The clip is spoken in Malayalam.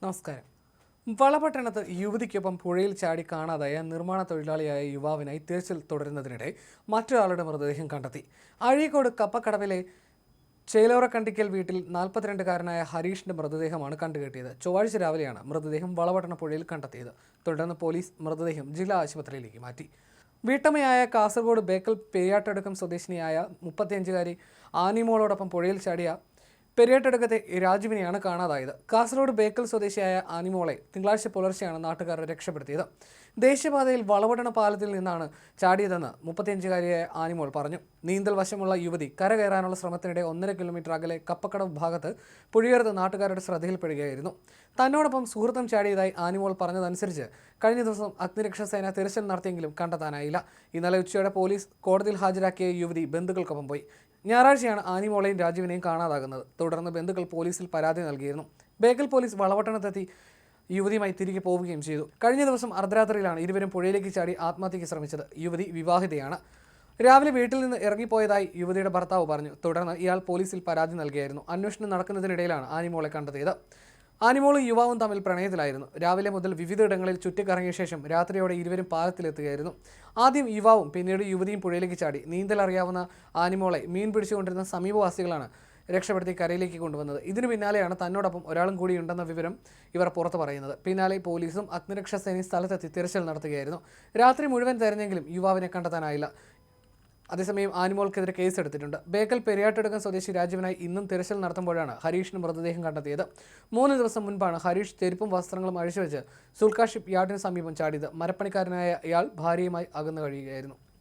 നമസ്കാരം. വളപട്ടണത്ത് യുവതിക്കൊപ്പം പുഴയിൽ ചാടി കാണാതായ നിർമ്മാണ തൊഴിലാളിയായ യുവാവിനായി തിരച്ചിൽ തുടരുന്നതിനിടെ മറ്റൊരാളുടെ മൃതദേഹം കണ്ടെത്തി. അഴീക്കോട് കപ്പക്കടവിലെ ചേലോറക്കണ്ടിക്കൽ വീട്ടിൽ 42-കാരനായ ഹരീഷിന്റെ മൃതദേഹമാണ് കണ്ടുകെട്ടിയത്. ചൊവ്വാഴ്ച രാവിലെയാണ് മൃതദേഹം വളപട്ടണ പുഴയിൽ കണ്ടെത്തിയത്. തുടർന്ന് പോലീസ് മൃതദേഹം ജില്ലാ ആശുപത്രിയിലേക്ക് മാറ്റി. വീട്ടമ്മയായ കാസർഗോഡ് ബേക്കൽ പെരിയാട്ടടുക്കം സ്വദേശിനിയായ 35-കാരി ആനിമോളോടൊപ്പം പുഴയിൽ ചാടിയ പെരിയാട്ടടുക്കത്തെ രാജുവിനെയാണ് കാണാതായത്. കാസർഗോഡ് ബേക്കൽ സ്വദേശിയായ ആനിമോളെ തിങ്കളാഴ്ച പുലർച്ചെയാണ് നാട്ടുകാർ രക്ഷപ്പെടുത്തിയത്. ദേശീയപാതയിൽ വളപട്ടണ പാലത്തിൽ നിന്നാണ് ചാടിയതെന്ന് 35-കാരിയായ ആനിമോൾ പറഞ്ഞു. നീന്തൽ വശമുള്ള യുവതി കരകയറാനുള്ള ശ്രമത്തിനിടെ 1.5 കിലോമീറ്റർ അകലെ കപ്പക്കടവ് ഭാഗത്ത് പുഴയേറുന്ന നാട്ടുകാരുടെ ശ്രദ്ധയിൽപ്പെടുകയായിരുന്നു. തന്നോടൊപ്പം സുഹൃത്തും ചാടിയതായി ആനിമോൾ പറഞ്ഞതനുസരിച്ച് കഴിഞ്ഞ ദിവസം അഗ്നിരക്ഷാസേന തിരച്ചിൽ നടത്തിയെങ്കിലും കണ്ടെത്താനായില്ല. ഇന്നലെ ഉച്ചയോടെ പോലീസ് കോടതിയിൽ ഹാജരാക്കിയ യുവതി ബന്ധുക്കൾക്കൊപ്പം പോയി. ഞായറാഴ്ചയാണ് ആനിമോളെയും രാജുവിനെയും കാണാതാകുന്നത്. തുടർന്ന് ബന്ധുക്കൾ പോലീസിൽ പരാതി നൽകിയിരുന്നു. ബേക്കൽ പോലീസ് വളപട്ടണത്തെത്തി യുവതിയുമായി തിരികെ പോവുകയും ചെയ്തു. കഴിഞ്ഞ ദിവസം അർദ്ധരാത്രിയിലാണ് ഇരുവരും പുഴയിലേക്ക് ചാടി ആത്മഹത്യയ്ക്ക് ശ്രമിച്ചത്. യുവതി വിവാഹിതയാണ്. രാവിലെ വീട്ടിൽ നിന്ന് ഇറങ്ങിപ്പോയതായി യുവതിയുടെ ഭർത്താവ് പറഞ്ഞു. തുടർന്ന് ഇയാൾ പോലീസിൽ പരാതി നൽകിയായിരുന്നു. അന്വേഷണം നടക്കുന്നതിനിടയിലാണ് ആനിമോളെ കണ്ടെത്തിയത്. ആനിമോളും യുവാവും തമ്മിൽ പ്രണയത്തിലായിരുന്നു. രാവിലെ മുതൽ വിവിധയിടങ്ങളിൽ ചുറ്റിക്കറങ്ങിയ ശേഷം രാത്രിയോടെ ഇരുവരും പാലത്തിലെത്തുകയായിരുന്നു. ആദ്യം യുവാവും പിന്നീട് യുവതിയും പുഴയിലേക്ക് ചാടി. നീന്തൽ അറിയാവുന്ന ആനിമോളെ മീൻ പിടിച്ചുകൊണ്ടിരുന്ന സമീപവാസികളാണ് രക്ഷപ്പെടുത്തി കരയിലേക്ക് കൊണ്ടുവന്നത്. ഇതിനു പിന്നാലെയാണ് തന്നോടൊപ്പം ഒരാളും കൂടി ഉണ്ടെന്ന വിവരം ഇവർ പുറത്തു പറയുന്നത്. പിന്നാലെ പോലീസും അഗ്നിരക്ഷാസേനയും സ്ഥലത്തെത്തി തിരച്ചിൽ നടത്തുകയായിരുന്നു. രാത്രി മുഴുവൻ തെരഞ്ഞെങ്കിലും യുവാവിനെ കണ്ടെത്താനായില്ല. അതേസമയം ആനിമോൾക്കെതിരെ കേസെടുത്തിട്ടുണ്ട്. ബേക്കൽ പെരിയാട്ടടുക്കം സ്വദേശി രാജുവിനായി ഇന്നും തിരച്ചിൽ നടത്തുമ്പോഴാണ് ഹരീഷിന് മൃതദേഹം കണ്ടെത്തിയത്. 3 ദിവസം മുൻപാണ് ഹരീഷ് ചെരുപ്പും വസ്ത്രങ്ങളും അഴിച്ചുവെച്ച് സുൽക്കാ ഷിപ്പ് യാർഡിന് സമീപം ചാടിയത്. മരപ്പണിക്കാരനായ ഇയാൾ ഭാര്യയുമായി അകന്നു കഴിയുകയായിരുന്നു.